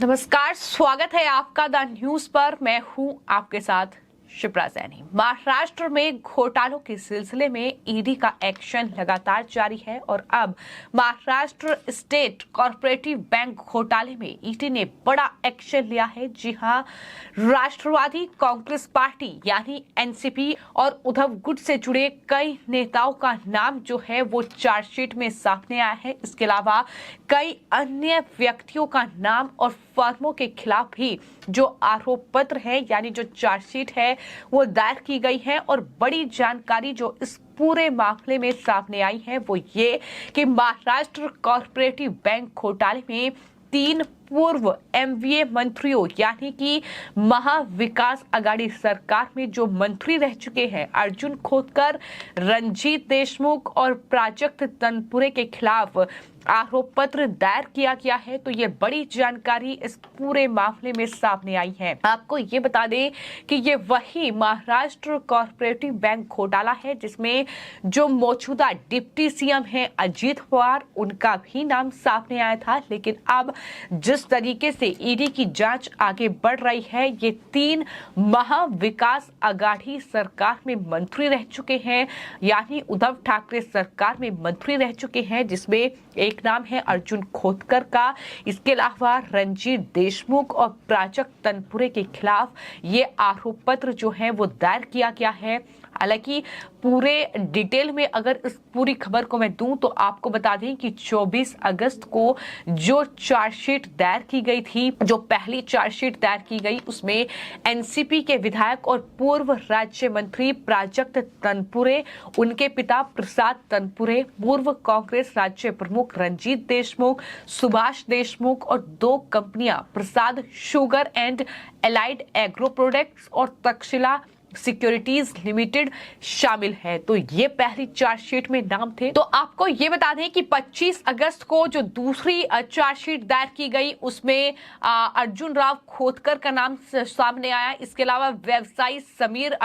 नमस्कार, स्वागत है आपका द न्यूज पर। मैं हूं आपके साथ शिप्रा सैनी। महाराष्ट्र में घोटालों के सिलसिले में ईडी का एक्शन लगातार जारी है और अब महाराष्ट्र स्टेट कॉर्पोरेटिव बैंक घोटाले में ईडी ने बड़ा एक्शन लिया है। जी हां, राष्ट्रवादी कांग्रेस पार्टी यानी एनसीपी और उद्धव गुट से जुड़े कई नेताओं का नाम जो है वो चार्जशीट में सामने आया है। इसके अलावा कई अन्य व्यक्तियों का नाम और फर्मों के खिलाफ भी जो आरोप पत्र है यानी जो चार्जशीट है वो दायर की गई है। और बड़ी जानकारी जो इस पूरे मामले में सामने आई है वो ये कि महाराष्ट्र कॉर्पोरेटिव बैंक घोटाले में 3 पूर्व एमवीए मंत्रियों यानी कि महाविकास आघाड़ी सरकार में जो मंत्री रह चुके हैं अर्जुन खोतकर, रंजीत देशमुख और प्राजक्त तनपुरे के खिलाफ आरोप पत्र दायर किया गया है। तो ये बड़ी जानकारी इस पूरे मामले में सामने आई है। आपको ये बता दें कि ये वही महाराष्ट्र कॉर्पोरेटिव बैंक घोटाला है जिसमें जो मौजूदा डिप्टी सीएम है अजीत पवार, उनका भी नाम सामने आया था। लेकिन अब जिस तरीके से ईडी की जांच आगे बढ़ रही है, ये 3 महाविकास आघाड़ी सरकार में मंत्री रह चुके हैं यानी उद्धव ठाकरे सरकार में मंत्री रह चुके हैं, जिसमें एक नाम है अर्जुन खोतकर का। इसके अलावा रंजीत देशमुख और प्राजक्त तनपुरे के खिलाफ ये आरोप पत्र जो है वो दायर किया गया है। हालांकि पूरे डिटेल में अगर इस पूरी खबर को मैं दूं तो आपको बता दें कि 24 अगस्त को जो चार्जशीट दायर की गई थी, जो पहली चार्जशीट दायर की गई, उसमें एनसीपी के विधायक और पूर्व राज्य मंत्री प्राजक्त तनपुरे, उनके पिता प्रसाद तनपुरे, पूर्व कांग्रेस राज्य प्रमुख रंजीत देशमुख, सुभाष देशमुख और 2 कंपनियां Prasad sugar and allied agro products और तक्षशिला सिक्योरिटीज लिमिटेड शामिल है। तो ये पहली चार्जशीट में नाम थे। तो आपको ये बता दें कि 25 अगस्त को जो दूसरी चार्जशीट दायर की गई उसमें अर्जुन राव खोतकर का नाम सामने आया। इसके अलावा व्यवसायी समीर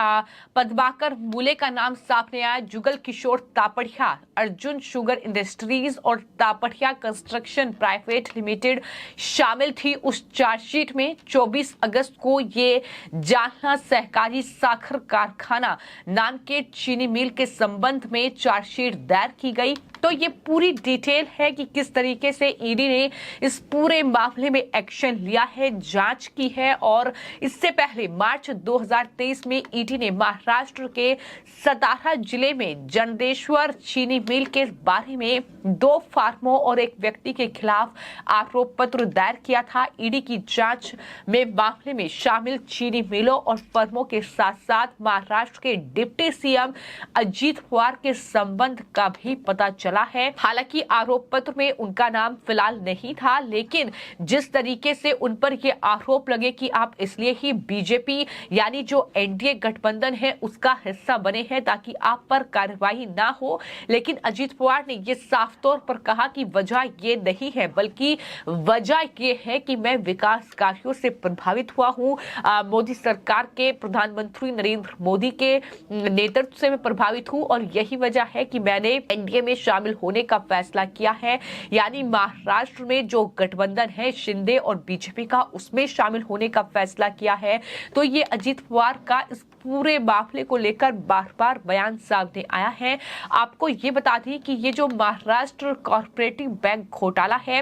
पद्माकर मूले का नाम सामने आया। जुगल किशोर तापड़िया, अर्जुन शुगर इंडस्ट्रीज और तापड़िया कंस्ट्रक्शन प्राइवेट लिमिटेड शामिल थी उस चार्जशीट में। 24 अगस्त को ये जालना सहकारी साखर कारखाना नाम के चीनी मिल के संबंध में चार्जशीट दायर की गई। तो ये पूरी डिटेल है कि किस तरीके से ईडी ने इस पूरे मामले में एक्शन लिया है, जांच की है। और इससे पहले मार्च 2023 में ईडी ने महाराष्ट्र के सतारा जिले में जंडेश्वर चीनी मिल के बारे में 2 फार्मों और एक व्यक्ति के खिलाफ आरोप पत्र दायर किया था। ईडी की जांच में मामले में शामिल चीनी मिलों और फर्मों के साथ साथ महाराष्ट्र के डिप्टी सीएम अजीत पवार के संबंध का भी पता चला है। हालांकि आरोप पत्र में उनका नाम फिलहाल नहीं था, लेकिन जिस तरीके से उन पर ये आरोप लगे कि आप इसलिए ही बीजेपी यानी जो एनडीए गठबंधन है उसका हिस्सा बने हैं ताकि आप पर कार्रवाई ना हो। लेकिन अजीत पवार ने ये साफ तौर पर कहा कि वजह ये नहीं है, बल्कि वजह ये है कि मैं विकास कार्यों से प्रभावित हुआ हूं। मोदी सरकार के प्रधानमंत्री नरेंद्र मोदी के नेतृत्व से मैं प्रभावित हूं और यही वजह है कि मैंने एनडीए में शामिल होने का फैसला किया है। यानी महाराष्ट्र में जो गठबंधन है शिंदे और बीजेपी का, उसमें शामिल होने का फैसला किया है। तो ये अजीत पवार का इस पूरे मामले को लेकर बार बार बयान सामने आया है। आपको ये बता दें कि ये जो महाराष्ट्र कॉर्पोरेटिव बैंक घोटाला है,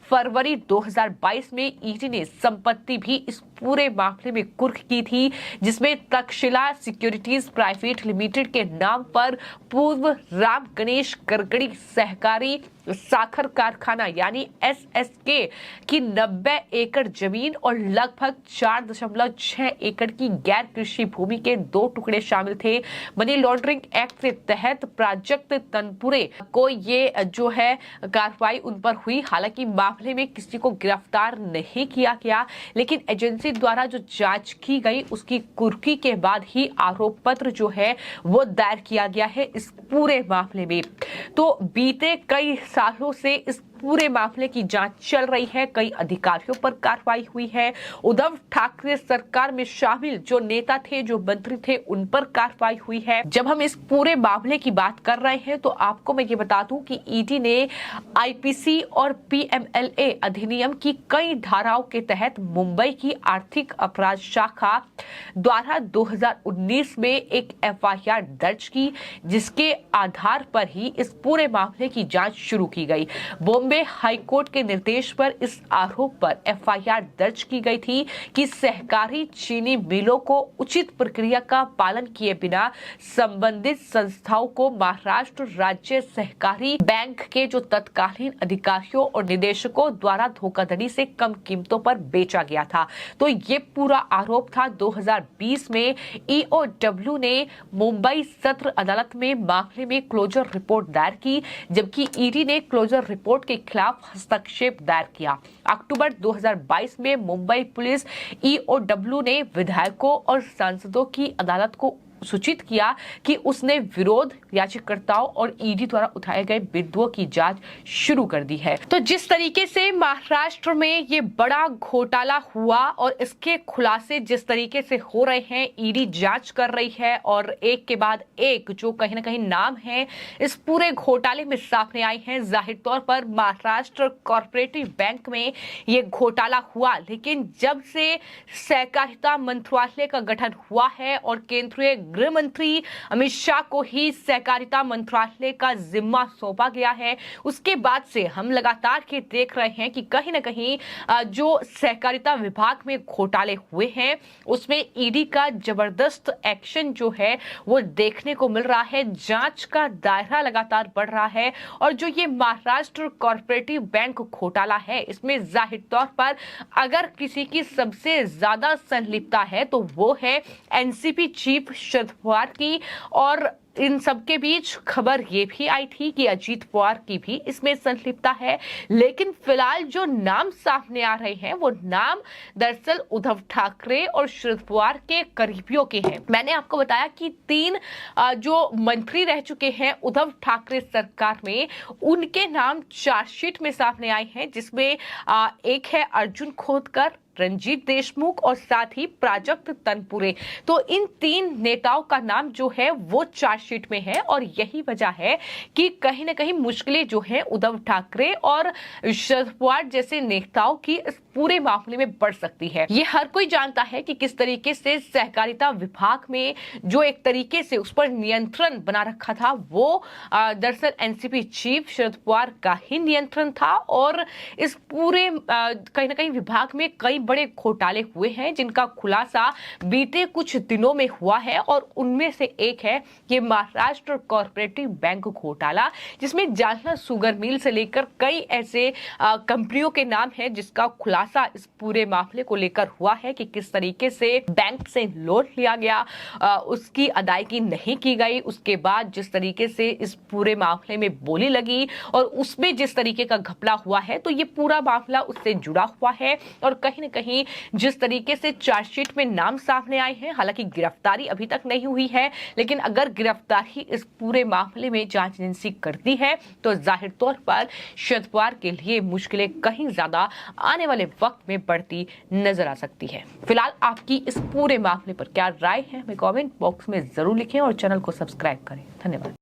फरवरी 2022 में ईडी ने संपत्ति भी इस पूरे मामले में कुर्क की थी, जिसमें तक्षशिला सिक्योरिटीज प्राइवेट लिमिटेड के नाम पर पूर्व राम गणेश गड़करी सहकारी साखर कारखाना यानी एसएसके की 90 एकड़ जमीन और लगभग 4.6 एकड़ की गैर कृषि भूमि के 2 टुकड़े शामिल थे। मनी लॉन्ड्रिंग एक्ट के तहत प्राजक्त तनपुरे को ये जो है कार्रवाई उन पर हुई। हालांकि मामले में किसी को गिरफ्तार नहीं किया गया, लेकिन एजेंसी द्वारा जो जांच की गई उसकी कुर्की के बाद ही आरोप पत्र जो है वो दायर किया गया है इस पूरे मामले में। तो बीते कई सालों से इस पूरे मामले की जांच चल रही है। कई अधिकारियों पर कार्रवाई हुई है। उद्धव ठाकरे सरकार में शामिल जो नेता थे, जो मंत्री थे, उन पर कार्रवाई हुई है। जब हम इस पूरे मामले की बात कर रहे हैं तो आपको मैं ये बता दूं कि ईडी ने आईपीसी और पीएमएलए अधिनियम की कई धाराओं के तहत मुंबई की आर्थिक अपराध शाखा द्वारा 2019 में एक एफआईआर दर्ज की, जिसके आधार पर ही इस पूरे मामले की जांच शुरू की गई। बॉम्बे हाईकोर्ट के निर्देश पर इस आरोप पर एफआईआर दर्ज की गई थी कि सहकारी चीनी मिलों को उचित प्रक्रिया का पालन किए बिना संबंधित संस्थाओं को महाराष्ट्र राज्य सहकारी बैंक के जो तत्कालीन अधिकारियों और निदेशकों द्वारा धोखाधड़ी से कम कीमतों पर बेचा गया था। तो ये पूरा आरोप था। 2020 में ईओडब्ल्यू ने मुंबई सत्र अदालत में मामले में क्लोजर रिपोर्ट दायर की, जबकि ईडी ने क्लोजर रिपोर्ट के खिलाफ हस्तक्षेप दायर किया। अक्टूबर 2022 में मुंबई पुलिस ईओडब्ल्यू ने विधायकों और सांसदों की अदालत को सूचित किया कि उसने विरोध याचिकाकर्ताओं और ईडी द्वारा उठाए गए बिंदुओं की जांच शुरू कर दी है। तो जिस तरीके से महाराष्ट्र में ये बड़ा घोटाला हुआ और इसके खुलासे जिस तरीके से हो रहे हैं, ईडी जांच कर रही है और एक के बाद एक जो कहीं ना कहीं नाम है इस पूरे घोटाले में सामने आई हैं। जाहिर तौर पर महाराष्ट्र कॉर्पोरेटिव बैंक में ये घोटाला हुआ, लेकिन जब से सहकारिता मंत्रालय का गठन हुआ है और केंद्रीय गृह मंत्री अमित शाह को ही सहकारिता मंत्रालय का जिम्मा सौंपा गया है, उसके बाद से हम लगातार ये देख रहे हैं कि कहीं ना कहीं जो सहकारिता विभाग में घोटाले हुए हैं उसमें ईडी का जबरदस्त एक्शन जो है वो देखने को मिल रहा है। जांच का दायरा लगातार बढ़ रहा है और जो ये महाराष्ट्र कॉर्पोरेटिव बैंक घोटाला है इसमें जाहिर तौर पर अगर किसी की सबसे ज्यादा संलिप्तता है तो वो है एनसीपी चीफ शरद पवार की। और इन सबके बीच खबर ये भी आई थी कि अजीत पवार की भी इसमें संलिप्तता है, लेकिन फिलहाल जो नाम सामने आ रहे हैं वो नाम दरअसल उद्धव ठाकरे और शरद पवार के करीबियों के हैं। मैंने आपको बताया कि 3 जो मंत्री रह चुके हैं उद्धव ठाकरे सरकार में, उनके नाम चार्जशीट में सामने आए हैं, जिसमें एक है अर्जुन खोतकर, रंजीत देशमुख और साथ ही प्राजक्त तनपुरे। तो इन 3 नेताओं का नाम जो है वो चार्जशीट में है और यही वजह है कि कहीं ना कहीं मुश्किलें जो है उद्धव ठाकरे और शरद पवार जैसे नेताओं की इस पूरे मामले में बढ़ सकती है। ये हर कोई जानता है कि किस तरीके से सहकारिता विभाग में जो एक तरीके से उस पर नियंत्रण बना रखा था वो दरअसल एनसीपी चीफ शरद पवार का ही नियंत्रण था। और इस पूरे कहीं ना कहीं विभाग में कई बड़े घोटाले हुए हैं जिनका खुलासा बीते कुछ दिनों में हुआ है और उनमें से एक है ये महाराष्ट्र कॉर्पोरेटिव बैंक घोटाला, जिसमें जालना शुगर मिल से लेकर कई ऐसे कंपनियों के नाम हैं जिसका खुलासा इस पूरे मामले को लेकर हुआ है कि किस तरीके से बैंक से लोन लिया गया, उसकी अदायगी नहीं की गई, उसके बाद जिस तरीके से इस पूरे मामले में बोली लगी और उसमें जिस तरीके का घपला हुआ है, तो ये पूरा मामला उससे जुड़ा हुआ है। और कहीं ना कहीं जिस तरीके से चार्जशीट में नाम सामने आए हैं, हालांकि गिरफ्तारी अभी तक नहीं हुई है, लेकिन अगर गिरफ्तारी इस पूरे मामले में जांच एजेंसी करती है तो जाहिर तौर पर शरद पवार के लिए मुश्किलें कहीं ज्यादा आने वाले वक्त में बढ़ती नजर आ सकती है। फिलहाल आपकी इस पूरे मामले पर क्या राय है हमें कमेंट बॉक्स में जरूर लिखें और चैनल को सब्सक्राइब करें। धन्यवाद।